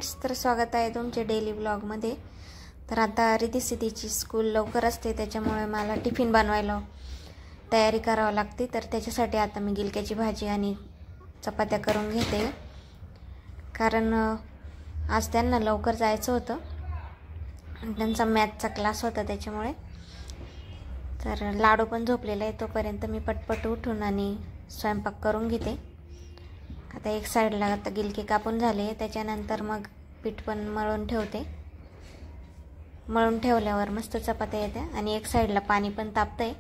Friends, तर स्वागत आहे तुमचे डेली व्लॉगमध्ये। तर आता रिद्धी सिद्धीची स्कूल लवकर असते, त्याच्यामुळे मला टिफिन बनवायला तयारी करावी लागते। तर त्याच्यासाठी आता मी गिलक्याची भाजी आणि चपात्या करून घेते, कारण आज त्यांना लवकर जायचं होतं आणि त्यांचा मॅथचा क्लास होता त्याच्यामुळे। तर लाडू पण झोपलेला आहे, तोपर्यंत मी पटपट उठून आणि स्वयंपाक करून घेते। आता एक साइडला आता गिलके कापून झाले, त्याच्यानंतर मग पीठ पण मळून ठेवते। मळून ठेवल्यावर मस्त चपात्या येतात आणि एक साइडला पाणी पण तापतंय।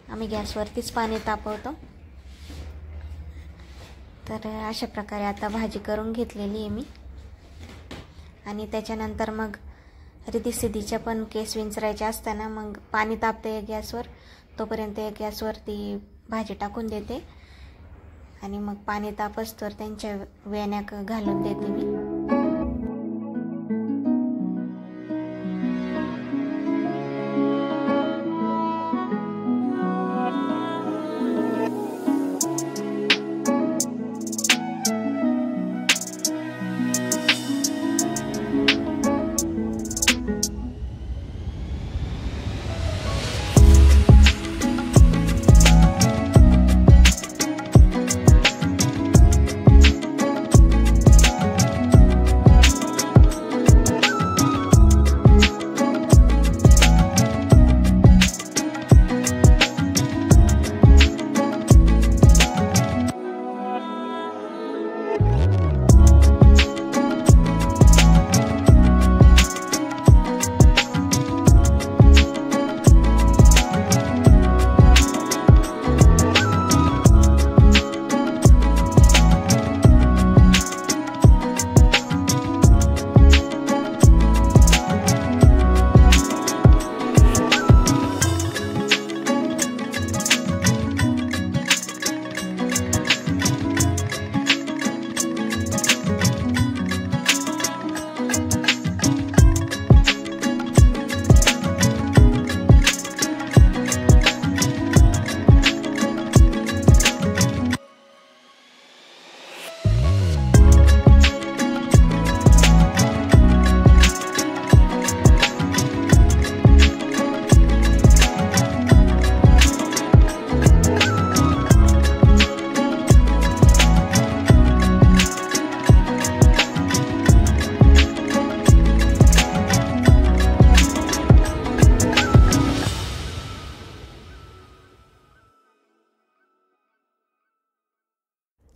आम्ही गॅसवरतीच पाणी तापवतो। तर अशा प्रकारे आता भाजी करून घेतलेली आहे मी। आणि त्याच्यानंतर मग रिद्धी सिद्धीच्या पण केस विंचरायचे असताना मग पाणी तापते गॅसवर, तोपर्यंत गॅसवरती भाजी टाकून देते आणि मग पाणी तापसतर त्यांच्या वेण्या घालून देते मी।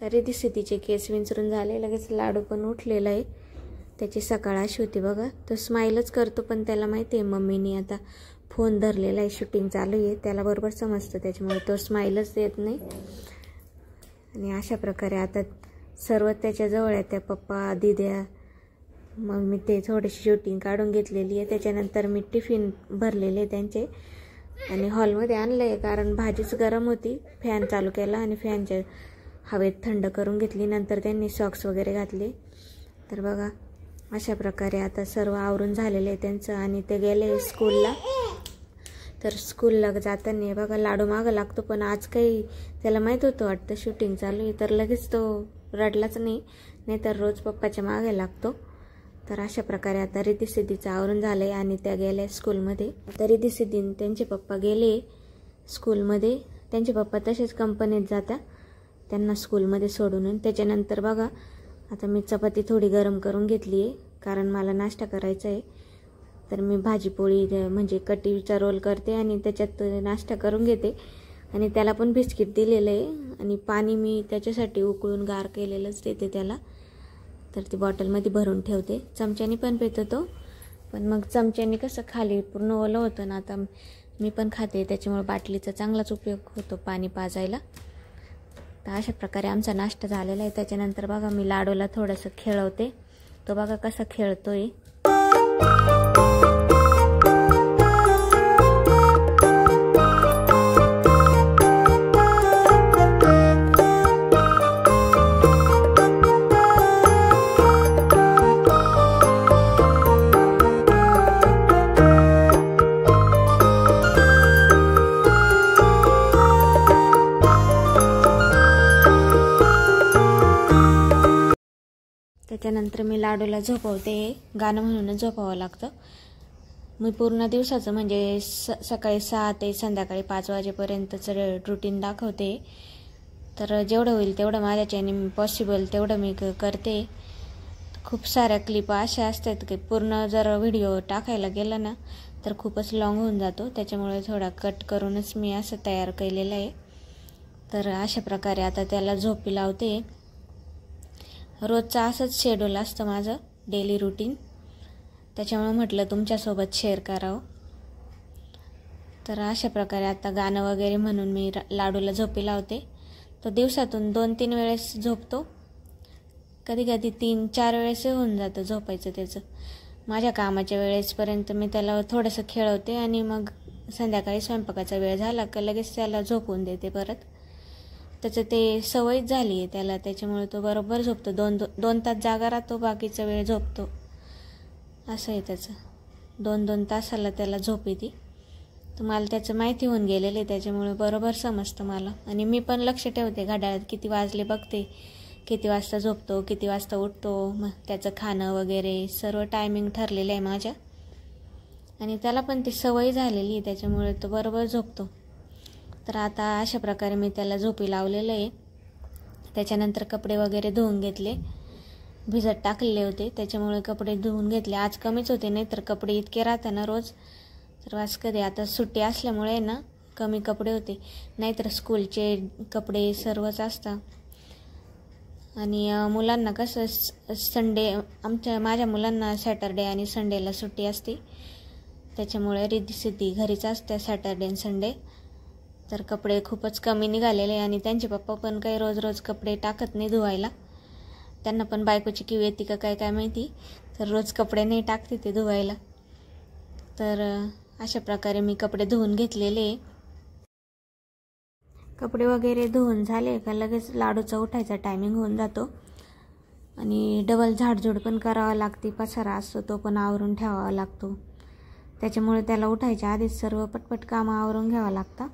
तर रिद्धी सिद्धीचे केस विंचरून झाले, लगेच लाडू पण उठलेला आहे। त्याची सकाळ अशी होती बघा, तो स्माईलच करतो, पण त्याला माहिती आहे मम्मीने आता फोन धरलेला आहे, शूटिंग चालू आहे, त्याला बरोबर समजतं, त्याच्यामुळे तो स्माईलच देत नाही। आणि अशा प्रकारे आता सर्व त्याच्याजवळ आहे, त्या पप्पा दिद्या, मग मी ते थोडीशी शूटिंग काढून घेतलेली आहे। त्याच्यानंतर मी टिफिन भरलेले त्यांचे आणि हॉलमध्ये आणलं आहे, कारण भाजीच गरम होती। फॅन चालू केला आणि फॅनच्या हवेत थंड करून घेतली, नंतर त्यांनी सॉक्स वगैरे घातले। तर बघा अशा प्रकारे आता सर्व आवरून झालेलं आहे त्यांचं आणि ते गेले स्कूलला। तर स्कूलला जाताना बघा लाडू मागं लागतो, पण आज काही त्याला माहीत होतं वाटतं शूटिंग चालू आहे, तर लगेच तो रडलाच नाही, नाहीतर रोज पप्पाच्या मागे लागतो। तर अशा प्रकारे आता रिद्धी सिद्धीचं आवरून झालं आहे आणि त्या गेल्या स्कूलमध्ये। आता रिद्धी सिद्धी त्यांचे पप्पा गेले स्कूलमध्ये, त्यांचे पप्पा तसेच कंपनीत जातात त्यांना स्कूलमध्ये सोडून। त्याच्यानंतर बघा आता मी चपाती थोडी गरम करून घेतली आहे, कारण मला नाश्ता करायचा आहे। तर मी भाजीपोळी म्हणजे कटीचा रोल करते आणि त्याच्यात नाश्ता करून घेते आणि त्याला पण बिस्किट दिलेलं आहे आणि पाणी मी त्याच्यासाठी उकळून गार केलेलंच देते त्याला। तर ती बॉटलमध्ये भरून ठेवते, चमच्याने पण पितो तो, पण मग चमच्याने कसं खाली पूर्ण ओलं होतं ना, आता मी पण खाते, त्याच्यामुळे बाटलीचा चांगलाच उपयोग होतो पाणी पाजायला। तर अशा प्रकारे आमचा नाश्ता झालेला आहे। त्याच्यानंतर बघा मी लाडूला थोडंसं खेळवते, तो बघा कसा खेळतोय। त्याच्यानंतर मी लाडूला झोपवते. गाणं म्हणूनच झोपावं लागतं. मी पूर्ण दिवसाचं म्हणजे सकाळी 6 ते संध्याकाळी 5 वाजेपर्यंतचं रुटीन दाखवते. तर जेवढं होईल तेवढं माझ्याच्याने पॉसिबल तेवढं मी करते. खूप साऱ्या क्लिप अशा असतात की पूर्ण जर व्हिडिओ टाकायला गेला ना तर खूपच लॉंग होऊन जातो. त्याच्यामुळे थोडा कट करूनच मी असं तयार केलेलं आहे. तर अशा प्रकारे आता त्याला झोपी लावते. रोजचं असंच शेड्यूल असतं माझं डेली रुटीन. त्याच्यामुळे म्हटलं तुमच्यासोबत शेअर करावं. तर अशा प्रकारे आता गाणं वगैरे म्हणून मी लाडूला झोपी लावते. तो दिवसातून 2-3 वेळेस झोपतो. कधी कधी 3-4 वेळेस होऊन जातं झोपायचं त्याचं. माझ्या कामाच्या वेळेसपर्यंत मी त्याला थोडंसं खेळवते आणि मग संध्याकाळी स्वयंपाकाचा वेळ झाला का लगेच त्याला झोपवून देते परत. त्याचं ते सवयच झाली आहे त्याला. त्याच्यामुळे तो बरोबर झोपतो. 2 तास जागा राहतो, बाकीचा वेळ झोपतो. असं आहे त्याचं. 2-2 तासाला त्याला झोप येते. तर मला त्याचं माहिती होऊन गेलेलं आहे. त्याच्यामुळे बरोबर समजतं मला. आणि मी पण लक्ष ठेवते. घड्याळात किती वाजले बघते, किती वाजता झोपतो, किती वाजता उठतो. मग त्याचं खाणं वगैरे सर्व टायमिंग ठरलेलं आहे माझ्या. आणि त्याला पण ती सवय झालेली आहे. त्याच्यामुळे तो बरोबर झोपतो. तर आता अशा प्रकारे मी त्याला झोपी लावलेलं आहे. त्याच्यानंतर कपडे वगैरे धुवून घेतले. भिजत टाकलेले होते त्याच्यामुळे कपडे धुवून घेतले. आज कमीच होते, नाही तर कपडे इतके राहतात ना रोज. तर आज कधी आता सुट्टी असल्यामुळे ना कमी कपडे होते. नाहीतर स्कूलचे कपडे सर्वच असतात. आणि मुलांना कसं संडे माझ्या मुलांना सॅटर्डे आणि संडेला सुट्टी असते. त्याच्यामुळे रिद्धी-सिद्धी घरीच असते सॅटर्डे आणि संडे. तर कपडे खूपच कमी निघालेले. आणि त्यांचे पप्पा पण काही रोज रोज कपडे टाकत नाही धुवायला. त्यांना पण बायकोची किव येते का काय माहिती. तर रोज कपडे नाही टाकते ते धुवायला. तर अशा प्रकारे मी कपडे धुवून घेतलेले. कपडे वगैरे धुवून झाले का लगेच लाडूचा उठायचा टायमिंग होऊन जातो. आणि डबल झाडझूड पण करावं लागते. पसारा असतो तो पण आवरून ठेवावा लागतो. त्याच्यामुळे त्याला उठायच्या आधीच सर्व पटपट कामं आवरून घ्यावं लागतं.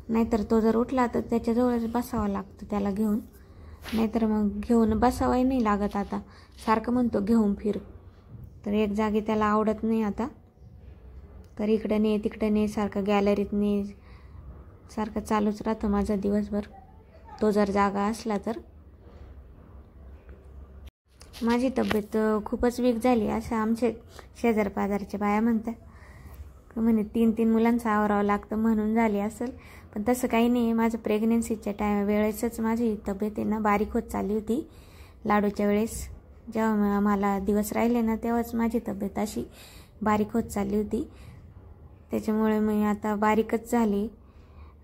नाहीतर तो जर उठला तर त्याच्याजवळच बसावं लागतं त्याला घेऊन. नाहीतर मग घेऊन बसावंही नाही लागत. आता सारखं म्हणतो घेऊन फिर. तर एक जागी त्याला आवडत नाही आता. तर इकडं ने तिकडं ने, सारखं गॅलरीत ने, सारखं चालूच राहतं माझं दिवसभर. तो जर जागा असला तर. माझी तब्येत खूपच वीक झाली असं आमचे शेजार पाजारच्या बाया म्हणतात. म्हणे 3-3 मुलांचं आवरावं लागतं म्हणून झाली असेल. पण तसं काही नाही. माझं प्रेग्नेन्सीच्या वेळेसच माझी तब्येत आहे ना बारीक होत चालली होती. लाडूच्या वेळेस जेव्हा मला दिवस राहिले ना तेव्हाच माझी तब्येत अशी बारीक होत चालली होती. त्याच्यामुळे मी आता बारीकच झाली.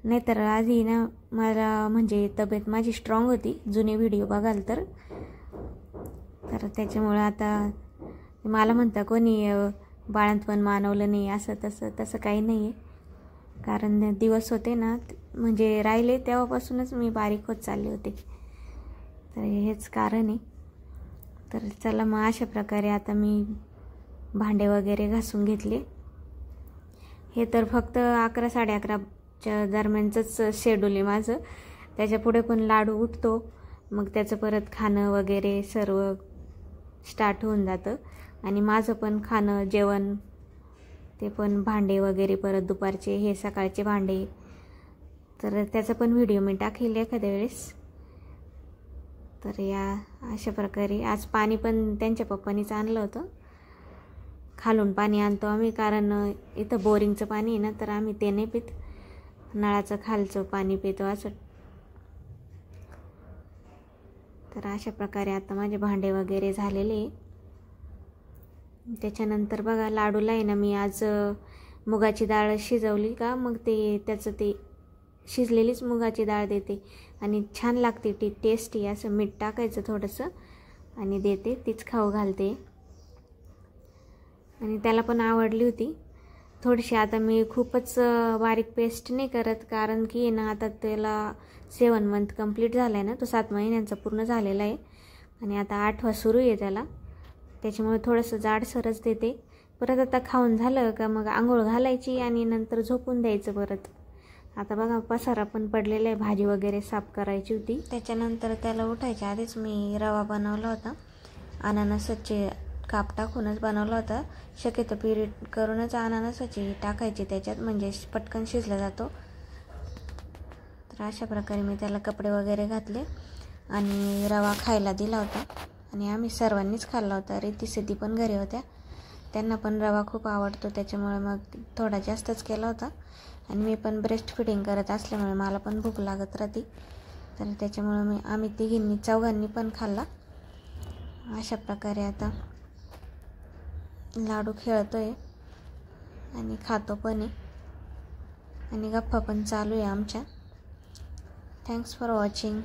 नाहीतर आधी ना मला म्हणजे तब्येत माझी स्ट्रॉंग होती. जुने व्हिडिओ बघाल तर. तर त्याच्यामुळे आता मला म्हणता कोणी बाळंतपण मानवलं नाही असं तसं काही नाही आहे. कारण दिवस होते ना म्हणजे राहिले तेव्हापासूनच मी बारीक होत चालले होते. तर हेच कारण आहे. तर चला मग अशा प्रकारे आता मी भांडे वगैरे घासून घेतले. हे तर फक्त 11-11:30च्या दरम्यानचंच शेड्यूल आहे माझं. त्याच्यापुढे पण लाडू उठतो. मग त्याचं परत खाणं वगैरे सर्व स्टार्ट होऊन जातं. आणि माझं पण खाणं जेवण ते पण भांडे वगैरे परत दुपारचे हे सकाळचे भांडे. तर त्याचा पण व्हिडिओ मी टाकेल एखाद्या वेळेस. तर या अशा प्रकारे आज पाणी पण त्यांच्या पप्पानीच आणलं होतं. खालून पाणी आणतो आम्ही कारण इथं बोरिंगचं पाणी आहे ना तर आम्ही ते नाही पित. नळाचं खालचं पाणी पितो असं. तर अशा प्रकारे आता माझे भांडे वगैरे झालेले. त्याच्यानंतर बघा लाडूला आहे ना मी आज मुगाची डाळ शिजवली का मग त्याचं ते शिजलेलीच मुगाची डाळ देते. आणि छान लागते टेस्टी. असं मीठ टाकायचं थोडंसं आणि देते. तीच खाऊ घालते. आणि त्याला पण आवडली होती थोडीशी. आता मी खूपच बारीक पेस्ट नाही करत कारण की ना आता त्याला 7 मंथ कंप्लीट झालं आहे ना. तो 7 महिन्यांचा पूर्ण झालेला आहे. आणि आता 8वा सुरू आहे त्याला. त्याच्यामुळे थोडंसं जाडसरच देते. परत आता खाऊन झालं का मग आंघोळ घालायची आणि नंतर झोपून द्यायचं परत. आता बघा पसारा पण पडलेला आहे. भाजी वगैरे साफ करायची होती. त्याच्यानंतर त्याला उठायच्या आधीच मी रवा बनवला होता. अननसाचे काप टाकूनच बनवला होता. शक्यतो प्युरी करूनच अननसाची टाकायची त्याच्यात, म्हणजे पटकन शिजला जातो. तर अशा प्रकारे मी त्याला कपडे वगैरे घातले आणि रवा खायला दिला होता आणि आम्ही सर्वांनीच खाल्ला होता. रिद्धी सिद्धी पण घरी होत्या, त्यांना पण रवा खूप आवडतो, त्याच्यामुळे मग थोडा जास्तच केला होता. आणि मी पण ब्रेस्ट फिडिंग करत असल्यामुळे मला पण भूक लागत राहते, तर त्याच्यामुळे आम्ही चौघांनी पण खाल्ला. अशा प्रकारे आता लाडू खेळतोय आणि खातो पण आहे आणि गप्पा पण चालू आहे आमच्या. Thanks for watching.